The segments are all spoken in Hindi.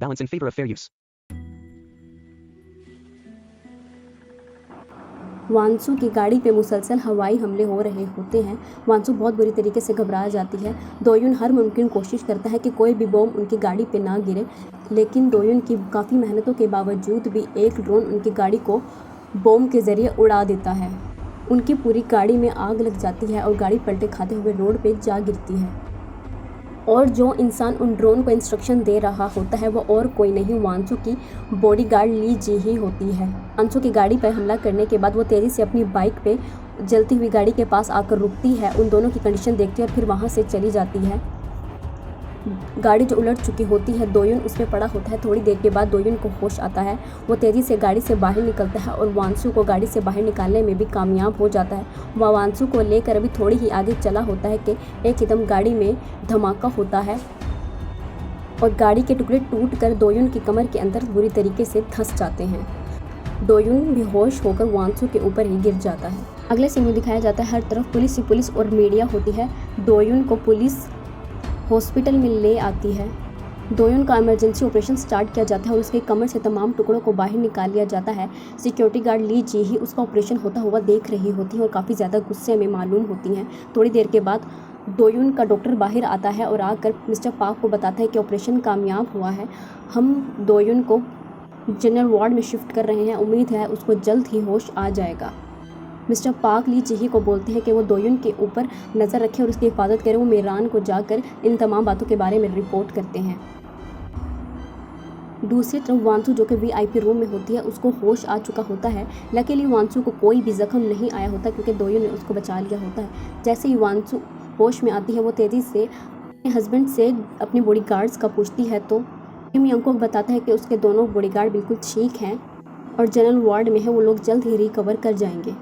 Balance in favor of fair use. वांसू की गाड़ी पे मुसलसल हवाई हमले हो रहे होते हैं। वांसू बहुत बुरी तरीके से घबरा जाती है। दोयुन हर मुमकिन कोशिश करता है कि कोई भी बॉम्ब उनकी गाड़ी पे ना गिरे, लेकिन दोयुन की काफ़ी मेहनतों के बावजूद भी एक ड्रोन उनकी गाड़ी को बॉम्ब के ज़रिए उड़ा देता है। उनकी पूरी गाड़ी में आग लग जाती है और गाड़ी पलटे खाते हुए रोड पे जा गिरती है। और जो इंसान उन ड्रोन को इंस्ट्रक्शन दे रहा होता है वो और कोई नहीं, वांसू की बॉडीगार्ड ली जी ही होती है। वांसू की गाड़ी पर हमला करने के बाद वो तेज़ी से अपनी बाइक पे जलती हुई गाड़ी के पास आकर रुकती है, उन दोनों की कंडीशन देखती है और फिर वहाँ से चली जाती है। गाड़ी जो उलट चुकी होती है, दोयुन उसमें पड़ा होता है। थोड़ी देर के बाद दोयुन को होश आता है। वो तेज़ी से गाड़ी से बाहर निकलता है और वांसू को गाड़ी से बाहर निकालने में भी कामयाब हो जाता है। वह वांसू को लेकर अभी थोड़ी ही आगे चला होता है कि एकदम गाड़ी में धमाका होता है और गाड़ी के टुकड़े टूटकर दोयुन की कमर के अंदर बुरी तरीके से धंस जाते हैं। दोयुन बेहोश होकर वांसू के ऊपर ही गिर जाता है। अगले सीन में दिखाया जाता है हर तरफ पुलिस ही पुलिस और मीडिया होती है। दोयुन को पुलिस हॉस्पिटल में ले आती है। दोयुन का इमरजेंसी ऑपरेशन स्टार्ट किया जाता है और उसके कमर से तमाम टुकड़ों को बाहर निकाल लिया जाता है। सिक्योरिटी गार्ड ली जी ही उसका ऑपरेशन होता हुआ देख रही होती है और काफ़ी ज़्यादा गुस्से में मालूम होती हैं। थोड़ी देर के बाद दोयुन का डॉक्टर बाहर आता है और आकर मिस्टर पार्क को बताता है कि ऑपरेशन कामयाब हुआ है। हम दोयुन को जनरल वार्ड में शिफ्ट कर रहे हैं, उम्मीद है उसको जल्द ही होश आ जाएगा। मिस्टर पार्क ली जी ही को बोलते हैं कि वो दोयुन के ऊपर नज़र रखें और उसकी हिफाजत करें। वो मीरान को जाकर इन तमाम बातों के बारे में रिपोर्ट करते हैं। दूसरी तरफ वांसू जो कि वीआईपी रूम में होती है, उसको होश आ चुका होता है। लकीली वांसू को कोई भी जख्म नहीं आया होता क्योंकि दोयुन ने उसको बचा लिया होता है। जैसे ही वांसू होश में आती है, वो तेज़ी से अपने हस्बैंड से अपने बॉडीगार्ड्स का पूछती है तो किम यंग-कुक बताता है कि उसके दोनों बॉडीगार्ड बिल्कुल ठीक हैं और जनरल वार्ड में है, वो लोग जल्द ही रिकवर कर जाएंगे।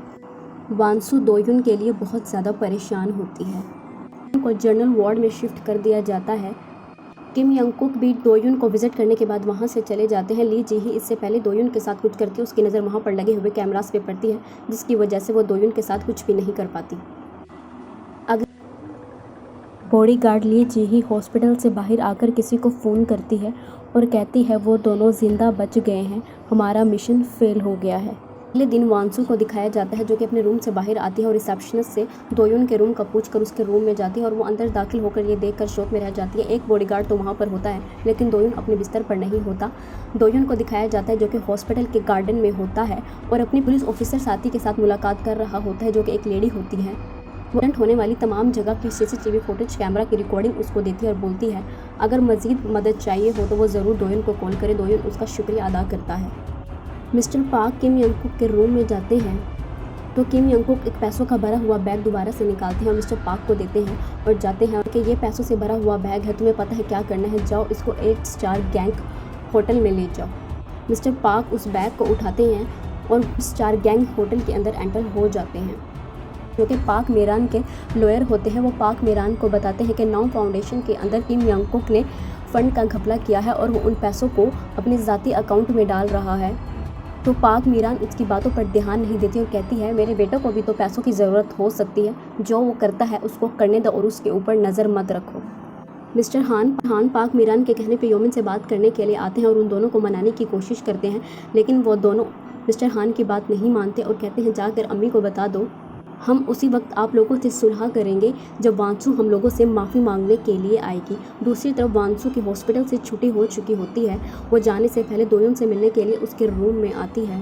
वांसू दोयुन के लिए बहुत ज़्यादा परेशान होती है। उनको जनरल वार्ड में शिफ्ट कर दिया जाता है। किम यंग-कुक भी दोयुन को विजिट करने के बाद वहाँ से चले जाते हैं। ली जी ही इससे पहले दोयुन के साथ कुछ करती है, उसकी नज़र वहाँ पर लगे हुए कैमरास पे पड़ती है, जिसकी वजह से वो दोयुन के साथ कुछ भी नहीं कर पाती। बॉडीगार्ड ली जी ही हॉस्पिटल से बाहर आकर किसी को फ़ोन करती है और कहती है वो दोनों जिंदा बच गए हैं, हमारा मिशन फेल हो गया है। अगले दिन वांसू को दिखाया जाता है जो कि अपने रूम से बाहर आती है और रिसेप्शनिस्ट से दोयुन के रूम का पूछकर उसके रूम में जाती है और वो अंदर दाखिल होकर ये देखकर शॉक में रह जाती है। एक बॉडीगार्ड तो वहाँ पर होता है लेकिन दोयुन अपने बिस्तर पर नहीं होता। दोयुन को दिखाया जाता है जो कि हॉस्पिटल के गार्डन में होता है और अपनी पुलिस ऑफिसर साथी के साथ मुलाकात कर रहा होता है जो कि एक लेडी होती है। वो एक्सीडेंट होने वाली तमाम जगह की सीसीटीवी फुटेज कैमरा की रिकॉर्डिंग उसको देती है और बोलती है अगर मज़ीद मदद चाहिए हो तो वो ज़रूर दोयुन को कॉल करे। दोयुन उसका शुक्रिया अदा करता है। मिस्टर पार्क किम यंग-कुक के रूम में जाते हैं तो किम यंग-कुक एक पैसों का भरा हुआ बैग दोबारा से निकालते हैं और मिस्टर पार्क को देते हैं और जाते हैं कि ये पैसों से भरा हुआ बैग है, तुम्हें पता है क्या करना है, जाओ इसको 8 स्टार गैंग होटल में ले जाओ। मिस्टर पार्क उस बैग को उठाते हैं और स्टार गैंग होटल के अंदर एंटर हो जाते हैं। जो कि पाक मीरान के लॉयर होते हैं, वो पाक मीरान को बताते हैं कि नौ फाउंडेशन के अंदर किम यंग-कुक ने फ़ंड का घपला किया है और वो उन पैसों को अपने ज़ाती अकाउंट में डाल रहा है। तो पाक मीरान उसकी बातों पर ध्यान नहीं देती और कहती है मेरे बेटे को भी तो पैसों की ज़रूरत हो सकती है, जो वो करता है उसको करने दो और उसके ऊपर नज़र मत रखो। मिस्टर हान पाक मीरान के कहने पे योमिन से बात करने के लिए आते हैं और उन दोनों को मनाने की कोशिश करते हैं, लेकिन वो दोनों मिस्टर हान की बात नहीं मानते और कहते हैं जाकर अम्मी को बता दो, हम उसी वक्त आप लोगों से सुलह करेंगे जब वांसू हम लोगों से माफ़ी मांगने के लिए आएगी। दूसरी तरफ वांसू की हॉस्पिटल से छुट्टी हो चुकी होती है। वो जाने से पहले दोयुन से मिलने के लिए उसके रूम में आती है।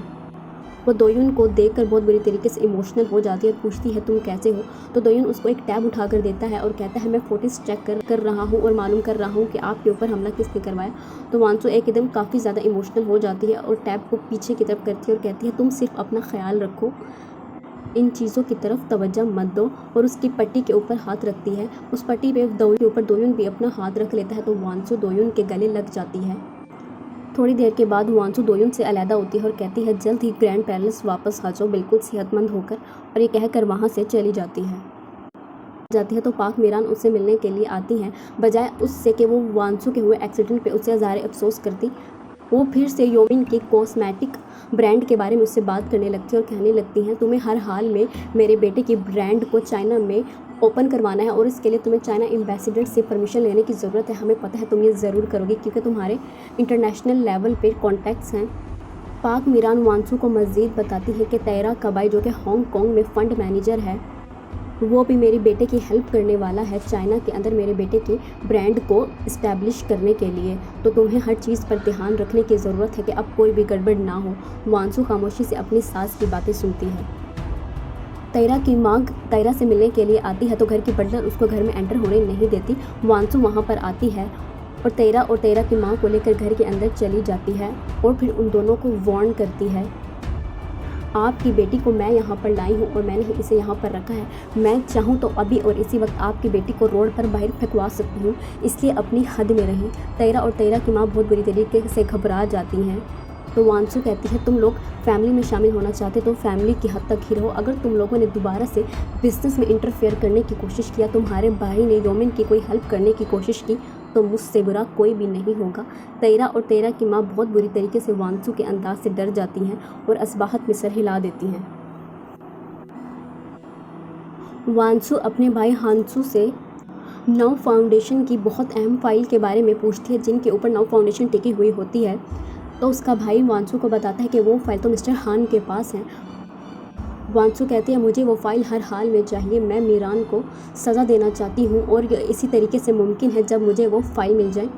वो दोयुन को देखकर बहुत बुरी तरीके से इमोशनल हो जाती है और पूछती है तुम कैसे हो। तो दोयुन उसको एक टैब उठा कर देता है और कहता है मैं फोटोज चेक कर रहा हूँ और मालूम कर रहा हूँ कि आपके ऊपर हमला किसने करवाया। तो वांसू एकदम काफ़ी ज़्यादा इमोशनल हो जाती है और टैब को पीछे की तरफ करती है और कहती है तुम सिर्फ अपना ख्याल रखो, इन चीज़ों की तरफ तवज्जो मत दो, और उसकी पट्टी के ऊपर हाथ रखती है। उस पट्टी पे दोयुन के ऊपर दोयुन भी अपना हाथ रख लेता है तो वांसू दोयुन के गले लग जाती है। थोड़ी देर के बाद वांसू दोयुन से अलहदा होती है और कहती है जल्द ही ग्रैंड पैलेस वापस आ जाओ बिल्कुल सेहतमंद होकर, और ये कहकर वहाँ से चली जाती है तो पाक मीरान उससे मिलने के लिए आती हैं। बजाय उससे कि वो वांसू के हुए एक्सीडेंट पे उससे ज़्यादा अफसोस करती, वो फिर से योमिन के कॉस्मेटिक ब्रांड के बारे में उससे बात करने लगती है और कहने लगती हैं तुम्हें हर हाल में मेरे बेटे की ब्रांड को चाइना में ओपन करवाना है और इसके लिए तुम्हें चाइना एम्बेसडर से परमिशन लेने की ज़रूरत है। हमें पता है तुम ये ज़रूर करोगे क्योंकि तुम्हारे इंटरनेशनल लेवल पे कॉन्टैक्ट्स हैं। पाक मीरान वांसू को मज़ीद बताती है कि तैरा कबाई जो कि हांगकांग में फ़ंड मैनेजर है, वो भी मेरे बेटे की हेल्प करने वाला है चाइना के अंदर मेरे बेटे के ब्रांड को इस्टेब्लिश करने के लिए। तो तुम्हें हर चीज़ पर ध्यान रखने की ज़रूरत है कि अब कोई भी गड़बड़ ना हो। वांसू खामोशी से अपनी सास की बातें सुनती है। तैरा की माँ तैरा से मिलने के लिए आती है तो घर की बटलर उसको घर में एंटर होने नहीं देती। वांसू वहाँ पर आती है और तैरा की माँ को लेकर घर के अंदर चली जाती है और फिर उन दोनों को वार्न करती है, आपकी बेटी को मैं यहाँ पर लाई हूँ और मैंने ही इसे यहाँ पर रखा है। मैं चाहूँ तो अभी और इसी वक्त आपकी बेटी को रोड पर बाहर फेंकवा सकती हूँ, इसलिए अपनी हद में रहें। तैरा की माँ बहुत बुरी तरीके से घबरा जाती हैं। तो वांसू कहती है, तुम लोग फैमिली में शामिल होना चाहते तो फैमिली की हद तक ही रहो। अगर तुम लोगों ने दोबारा से बिजनेस में इंटरफेयर करने की कोशिश किया, तुम्हारे भाई ने योमिन की कोई हेल्प करने की कोशिश की, तो मुझसे बुरा कोई भी नहीं होगा। तैरा की माँ बहुत बुरी तरीके से वांसू के अंदाज से डर जाती हैं और असबाहत में सर हिला देती हैं। वांसू अपने भाई हांसू से नव फाउंडेशन की बहुत अहम फाइल के बारे में पूछती है जिनके ऊपर नव फाउंडेशन टिकी हुई होती है। तो उसका भाई वांसू को बताता है कि वो फाइल तो मिस्टर हान के पास है। वांसू कहती है, मुझे वो फ़ाइल हर हाल में चाहिए। मैं मीरान को सज़ा देना चाहती हूँ और इसी तरीके से मुमकिन है जब मुझे वो फ़ाइल मिल जाए।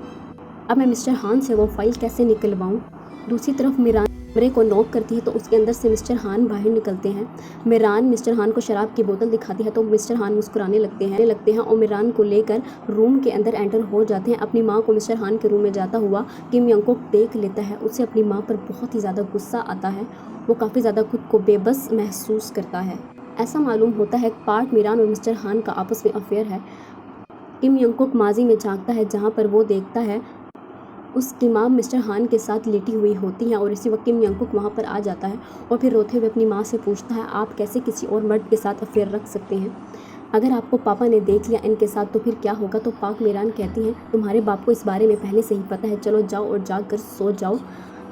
अब मैं मिस्टर हान से वो फ़ाइल कैसे निकलवाऊँ। दूसरी तरफ मीरान कमरे को नॉक करती है तो उसके अंदर से मिस्टर हान बाहर निकलते हैं। मीरान मिस्टर हान को शराब की बोतल दिखाती है तो मिस्टर हान मुस्कुराने लगते हैं और मीरान को लेकर रूम के अंदर एंटर हो जाते हैं। अपनी माँ को मिस्टर हान के रूम में जाता हुआ किम यंग कुक देख लेता है। उसे अपनी माँ पर बहुत ही ज़्यादा गुस्सा आता है। वो काफ़ी ज़्यादा खुद को बेबस महसूस करता है। ऐसा मालूम होता है पार्क मीरान और मिस्टर हान का आपस में अफेयर है। किम यंग कुक माजी में झांकता है जहाँ पर वो देखता है उसकी माँ मिस्टर हान के साथ लेटी हुई होती हैं और इसी वक्त किम यंग कुक वहाँ पर आ जाता है और फिर रोते हुए अपनी माँ से पूछता है, आप कैसे किसी और मर्द के साथ अफेयर रख सकते हैं। अगर आपको पापा ने देख लिया इनके साथ तो फिर क्या होगा। तो पाक मीरान कहती हैं, तुम्हारे बाप को इस बारे में पहले से ही पता है, चलो जाओ और जाग कर सो जाओ।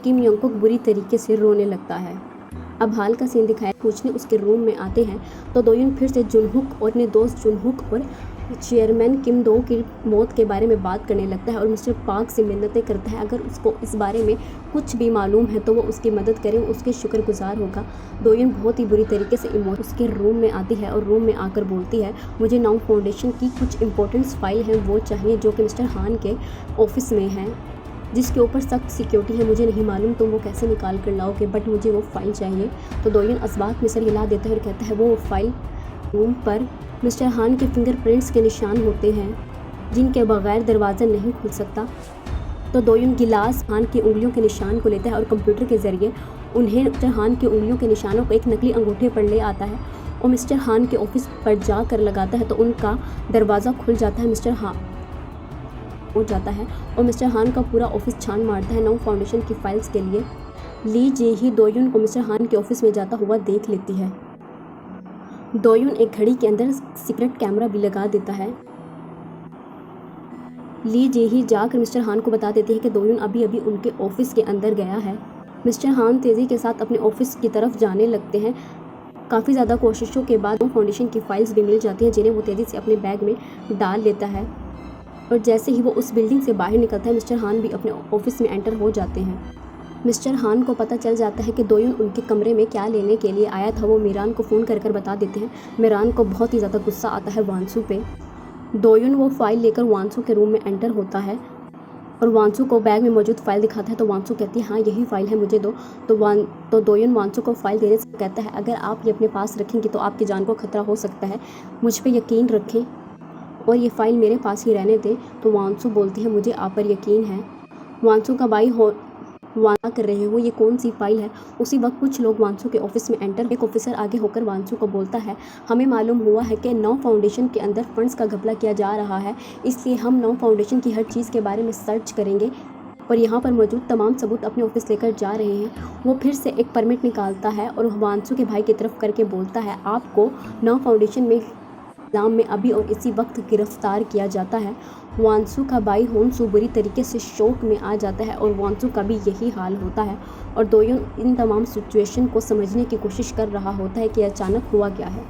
किम यंग कुक बुरी तरीके से रोने लगता है। अब हाल का सीन दिखाया, पूछने उसके रूम में आते हैं तो दोयुन फिर से जुनहुक और अपने दोस्त जुनहुक और चेयरमैन किम दो की मौत के बारे में बात करने लगता है और मिस्टर पार्क से मिन्नतें करता है अगर उसको इस बारे में कुछ भी मालूम है तो वो उसकी मदद करे, वो उसके शुक्रगुजार होगा। दोयुन बहुत ही बुरी तरीके से उसके रूम में आती है और रूम में आकर बोलती है, मुझे नाउ फाउंडेशन की कुछ इंपॉर्टेंट फाइल है वो चाहिए जो कि मिस्टर हान के ऑफिस में है, जिसके ऊपर सख्त सिक्योरिटी है। मुझे नहीं मालूम तुम वो कैसे निकाल कर लाओगे, बट मुझे वो फ़ाइल चाहिए। तो दोयुन असबात में सर हिला देता है और कहता है, वो फ़ाइल रूम पर मिस्टर हान के फिंगरप्रिंट्स के निशान होते हैं जिनके बगैर दरवाज़ा नहीं खुल सकता। तो दोयुन गिलास हान की उंगलियों के निशान को लेता है और कंप्यूटर के ज़रिए उन्हें मिस्टर हान की उंगलियों के निशानों को एक नकली अंगूठे पर ले आता है और मिस्टर हान के ऑफिस पर जाकर लगाता है तो उनका दरवाज़ा खुल जाता है। मिस्टर हान हो जाता है और मिस्टर हान का पूरा ऑफिस छान मारता है नौ फाउंडेशन की फाइल्स के लिए। ली जे ही दोयुन को मिस्टर हान के ऑफिस में जाता हुआ देख लेती है। दोयुन एक घड़ी के अंदर सीक्रेट कैमरा भी लगा देता है। ली जे ही जाकर मिस्टर हान को बता देती है कि दोयुन अभी अभी उनके ऑफिस के अंदर गया है। मिस्टर हान तेज़ी के साथ अपने ऑफिस की तरफ जाने लगते हैं। काफ़ी ज़्यादा कोशिशों के बाद फाउंडेशन की फाइल्स भी मिल जाती हैं जिन्हें वो तेज़ी से अपने बैग में डाल लेता है और जैसे ही वो उस बिल्डिंग से बाहर निकलता है मिस्टर हान भी अपने ऑफिस में एंटर हो जाते हैं। मिस्टर हान को पता चल जाता है कि दोयुन उनके कमरे में क्या लेने के लिए आया था। वो मीरान को फ़ोन कर बता देते हैं। मीरान को बहुत ही ज़्यादा गुस्सा आता है वांसू पे। दोयुन वो फ़ाइल लेकर वांसू के रूम में एंटर होता है और वांसू को बैग में मौजूद फ़ाइल दिखाता है तो वांसू कहती है, हाँ यही फ़ाइल है, मुझे दो। तो दोयुन वांसू को फ़ाइल देने से कहता है, अगर आप ये अपने पास रखेंगे तो आपकी जान को खतरा हो सकता है, मुझ पर यकीन रखें और ये फ़ाइल मेरे पास ही रहने दें। तो वांसू बोलती है, मुझे आप पर यकीन है। वांसू का भाई वादा कर रहे हो ये कौन सी फाइल है। उसी वक्त कुछ लोग वांसू के ऑफिस में एंटर। एक ऑफिसर आगे होकर वांसू को बोलता है, हमें मालूम हुआ है कि नौ फाउंडेशन के अंदर फंड्स का घपला किया जा रहा है, इसलिए हम नौ फाउंडेशन की हर चीज़ के बारे में सर्च करेंगे और यहाँ पर मौजूद तमाम सबूत अपने ऑफिस लेकर जा रहे हैं। वो फिर से एक परमिट निकालता है और वांसू के भाई की तरफ करके बोलता है, आपको नौ फाउंडेशन में इल्ज़ाम में अभी और इसी वक्त गिरफ्तार किया जाता है। वांसू का भाई होन्सू बुरी तरीके से शौक में आ जाता है और वांसू का भी यही हाल होता है और दोयुन इन तमाम सिचुएशन को समझने की कोशिश कर रहा होता है कि अचानक हुआ क्या है।